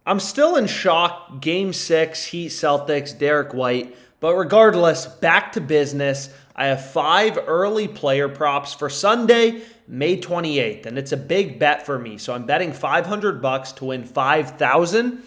I'm still in shock. Game 6, Heat Celtics, Derek White. But regardless, back to business. I have 5 early player props for Sunday, May 28th. And it's a big bet for me. So I'm betting $500 to win $5,000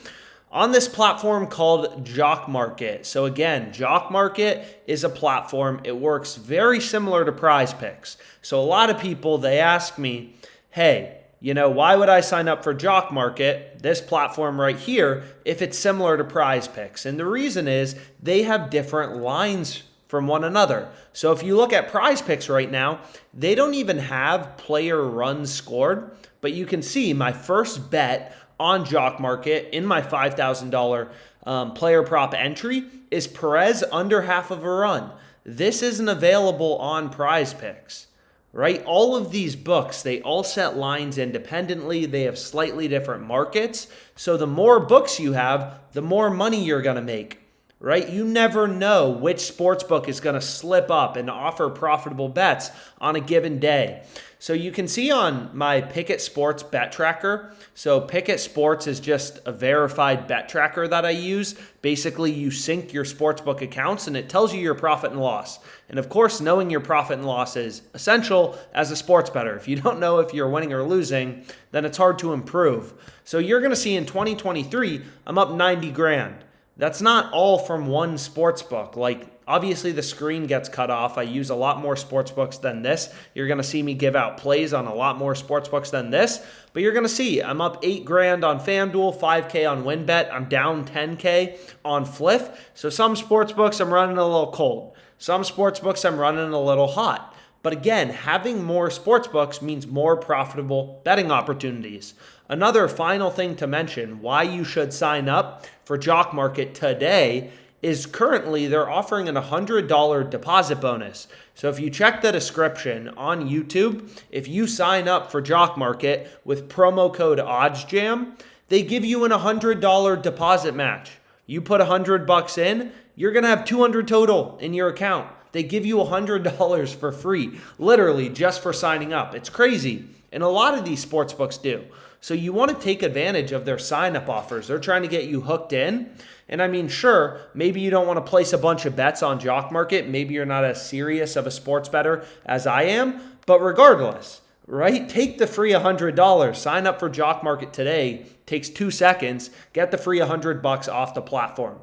on this platform called Jock Market. So again, Jock Market is a platform. It works very similar to Prize Picks. So a lot of people, they ask me, hey, why would I sign up for Jock Market, this platform right here, if it's similar to Prize Picks? And the reason is they have different lines from one another. So if you look at Prize Picks right now, they don't even have player runs scored, but you can see my first bet on Jock Market in my $5,000 player prop entry is Perez under half of a run. This isn't available on Prize Picks. Right? All of these books, they all set lines independently. They have slightly different markets. So the more books you have, the more money you're going to make. Right? You never know which sports book is going to slip up and offer profitable bets on a given day. So you can see on my Pickett Sports bet tracker. So Pickett Sports is just a verified bet tracker that I use. Basically, you sync your sportsbook accounts and it tells you your profit and loss. And of course, knowing your profit and loss is essential as a sports bettor. If you don't know if you're winning or losing, then it's hard to improve. So you're going to see in 2023, I'm up 90 grand. That's not all from one sports book. Like, obviously the screen gets cut off. I use a lot more sports books than this. You're going to see me give out plays on a lot more sports books than this. But you're going to see I'm up 8 grand on FanDuel, 5K on WinBet. I'm down 10K on Fliff. So some sports books I'm running a little cold. Some sports books I'm running a little hot. But again, having more sports books means more profitable betting opportunities. Another final thing to mention, why you should sign up for Jock Market today is currently they're offering an $100 deposit bonus. So if you check the description on YouTube, if you sign up for Jock Market with promo code OddsJam, they give you an $100 deposit match. You put $100 in, you're going to have $200 total in your account. They give you $100 for free, literally just for signing up. It's crazy. And a lot of these sports books do. So you want to take advantage of their sign-up offers. They're trying to get you hooked in. And I mean, sure, maybe you don't want to place a bunch of bets on Jock Market. Maybe you're not as serious of a sports bettor as I am. But regardless, right? Take the free $100. Sign up for Jock Market today. Takes 2 seconds. Get the free $100 off the platform.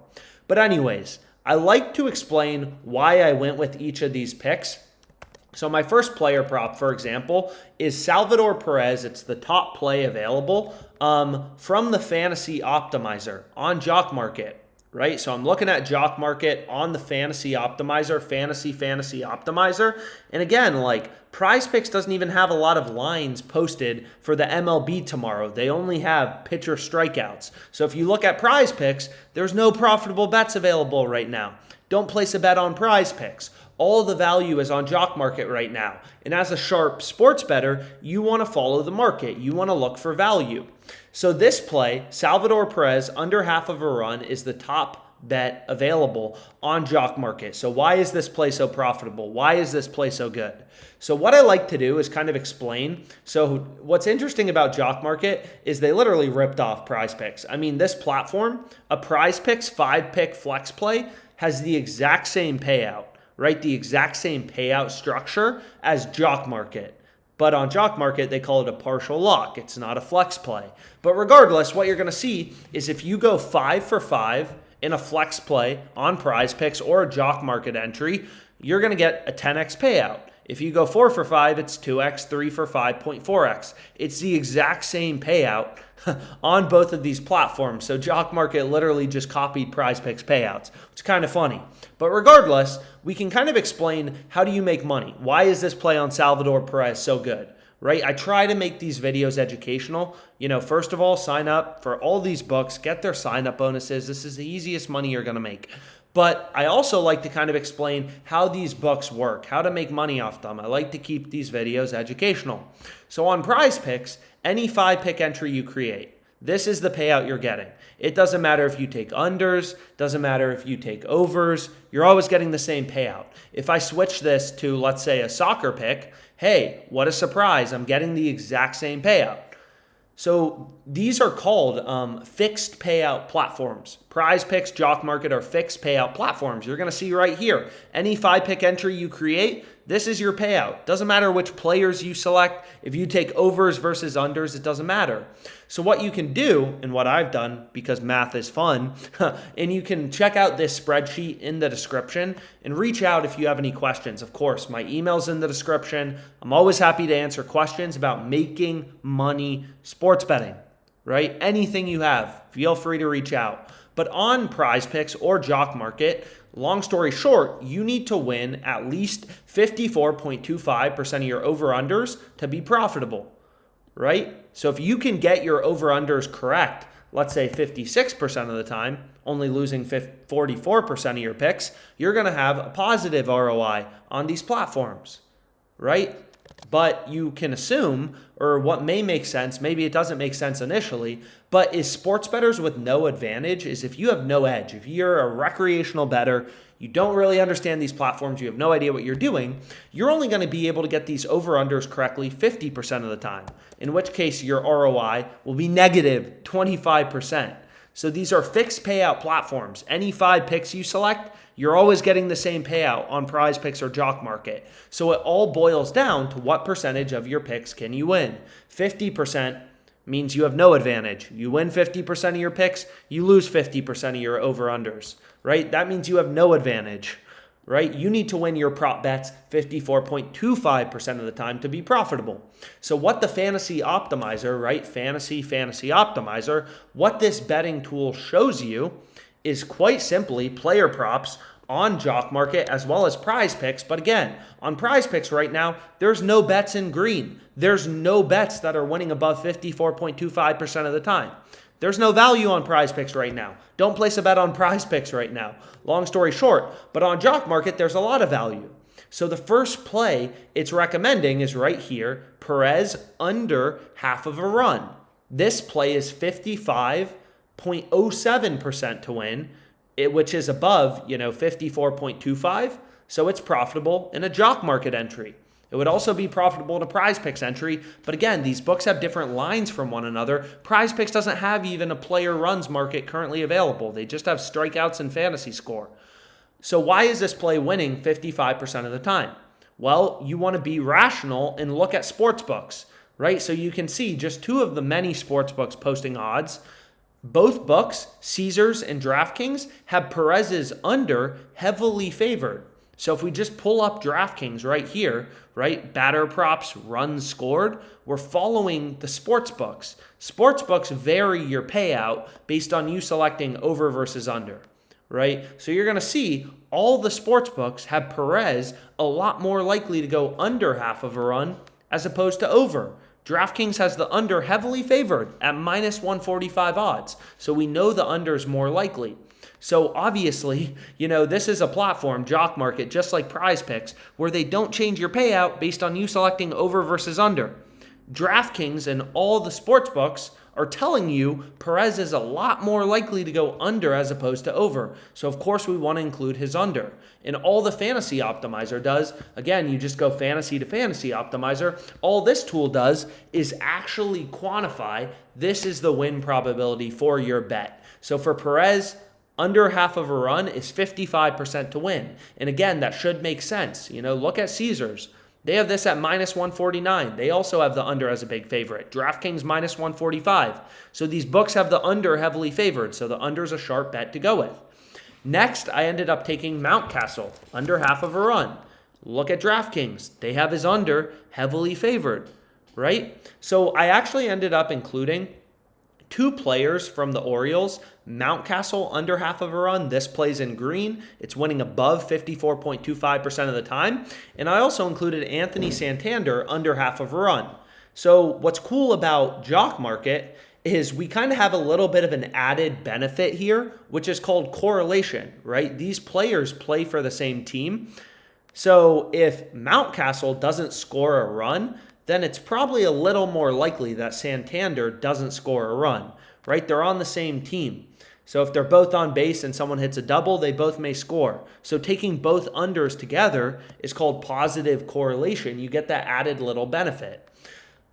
But anyways, I like to explain why I went with each of these picks. So my first player prop, for example, is Salvador Perez. It's the top play available from the Fantasy Optimizer on Jock Market, right? So I'm looking at Jock Market on the Fantasy Optimizer, Fantasy Optimizer. And again, like Prize Picks doesn't even have a lot of lines posted for the MLB tomorrow. They only have pitcher strikeouts. So if you look at Prize Picks, there's no profitable bets available right now. Don't place a bet on Prize Picks. All the value is on Jock Market right now. And as a sharp sports bettor, you want to follow the market. You want to look for value. So this play, Salvador Perez, under half of a run, is the top bet available on Jock Market. So why is this play so profitable? Why is this play so good? So what I like to do is kind of explain. So what's interesting about Jock Market is they literally ripped off Prize Picks. I mean, this platform, a Prize Picks 5-pick flex play, has the exact same payout. Right? The exact same payout structure as Jock Market. But on Jock Market, they call it a partial lock. It's not a flex play. But regardless, what you're going to see is if you go 5 for 5 in a flex play on Prize Picks or a Jock Market entry, you're going to get a 10x payout. If you go 4 for 5, it's 2x, 3 for 5, 0.4x. It's the exact same payout on both of these platforms. So Jock Market literally just copied Prize Picks payouts. It's kind of funny. But regardless, we can kind of explain how do you make money? Why is this play on Salvador Perez so good? Right? I try to make these videos educational. First of all, sign up for all these books, get their sign-up bonuses. This is the easiest money you're going to make. But I also like to kind of explain how these books work, how to make money off them. I like to keep these videos educational. So on Prize Picks, any 5-pick entry you create, this is the payout you're getting. It doesn't matter if you take unders, doesn't matter if you take overs, you're always getting the same payout. If I switch this to, let's say, a soccer pick, hey, what a surprise, I'm getting the exact same payout. So these are called fixed payout platforms. Prize Picks, Jock Market are fixed payout platforms. You're going to see right here, any 5-pick entry you create, this is your payout. Doesn't matter which players you select. If you take overs versus unders, it doesn't matter. So what you can do, and what I've done, because math is fun, and you can check out this spreadsheet in the description and reach out if you have any questions. Of course, my email's in the description. I'm always happy to answer questions about making money sports betting, right? Anything you have, feel free to reach out. But on Prize Picks or Jock Market, long story short, you need to win at least 54.25% of your over-unders to be profitable, right? So if you can get your over-unders correct, let's say 56% of the time, only losing 44% of your picks, you're going to have a positive ROI on these platforms, right? But you can assume, or what may make sense, maybe it doesn't make sense initially, but is sports bettors with no advantage is if you have no edge. If you're a recreational bettor, you don't really understand these platforms, you have no idea what you're doing, you're only going to be able to get these over-unders correctly 50% of the time, in which case your ROI will be negative 25%. So these are fixed payout platforms. Any 5 picks you select, you're always getting the same payout on Prize Picks or Jock Market. So it all boils down to what percentage of your picks can you win. 50% means you have no advantage. You win 50% of your picks, you lose 50% of your over-unders, right? That means you have no advantage, right? You need to win your prop bets 54.25% of the time to be profitable. So what the Fantasy Optimizer, right? Fantasy Optimizer, what this betting tool shows you is quite simply player props on Jock Market as well as Prize Picks. But again, on Prize Picks right now, there's no bets in green. There's no bets that are winning above 54.25% of the time. There's no value on Prize Picks right now. Don't place a bet on Prize Picks right now. Long story short, but on Jock Market, there's a lot of value. So the first play it's recommending is right here, Perez under half of a run. This play is 55.07% to win, which is above, 54.25. So it's profitable in a Jock Market entry. It would also be profitable in a Prize Picks entry. But again, these books have different lines from one another. Prize Picks doesn't have even a player runs market currently available. They just have strikeouts and fantasy score. So why is this play winning 55% of the time? Well, you want to be rational and look at sports books, right? So you can see just 2 of the many sports books posting odds. Both books, Caesars and DraftKings, have Perez's under heavily favored. So if we just pull up DraftKings right here, right, batter props, runs scored, we're following the sports books. Sports books vary your payout based on you selecting over versus under, right? So you're going to see all the sports books have Perez a lot more likely to go under half of a run as opposed to over. DraftKings has the under heavily favored at minus 145 odds. So we know the under is more likely. So obviously, this is a platform, Jock Market, just like Prize Picks, where they don't change your payout based on you selecting over versus under. DraftKings and all the sports books are telling you Perez is a lot more likely to go under as opposed to over. So of course we want to include his under. And all the Fantasy Optimizer does, again, you just go fantasy to Fantasy Optimizer. All this tool does is actually quantify this is the win probability for your bet. So for Perez, under half of a run is 55% to win. And again, that should make sense. Look at Caesars. They have this at minus 149. They also have the under as a big favorite. DraftKings minus 145. So these books have the under heavily favored. So the under is a sharp bet to go with. Next, I ended up taking Mountcastle, under half of a run. Look at DraftKings. They have his under heavily favored, right? So I actually ended up including 2 players from the Orioles. Mountcastle under half of a run. This plays in green. It's winning above 54.25% of the time. And I also included Anthony Santander under half of a run. So what's cool about Jock Market is we kind of have a little bit of an added benefit here, which is called correlation, right? These players play for the same team. So if Mountcastle doesn't score a run, then it's probably a little more likely that Santander doesn't score a run, right? They're on the same team. So if they're both on base and someone hits a double, they both may score. So taking both unders together is called positive correlation. You get that added little benefit.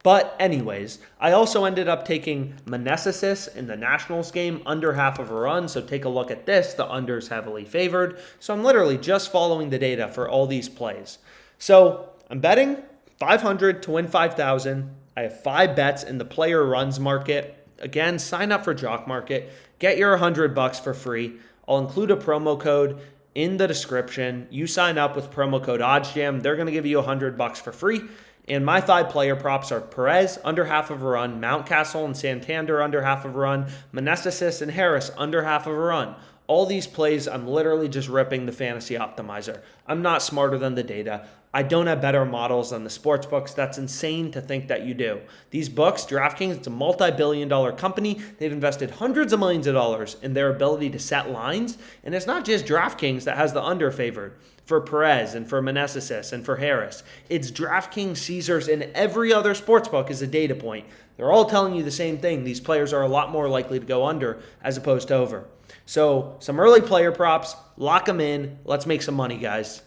But anyways, I also ended up taking Meneses in the Nationals game, under half of a run. So take a look at this. The under is heavily favored. So I'm literally just following the data for all these plays. So I'm betting 500 to win 5,000. I have 5 bets in the player runs market. Again, sign up for Jock Market. Get your $100 for free. I'll include a promo code in the description. You sign up with promo code OddsJam. They're going to give you $100 for free. And my 5 player props are Perez, under half of a run, Mountcastle and Santander, under half of a run, Meneses and Harris, under half of a run. All these plays, I'm literally just ripping the fantasy optimizer. I'm not smarter than the data. I don't have better models than the sports books. That's insane to think that you do. These books, DraftKings, it's a multi-billion-dollar company. They've invested hundreds of millions of dollars in their ability to set lines. And it's not just DraftKings that has the under favored for Perez and for Meneses and for Harris. It's DraftKings, Caesars, and every other sports book is a data point. They're all telling you the same thing. These players are a lot more likely to go under as opposed to over. So some early player props, lock them in. Let's make some money, guys.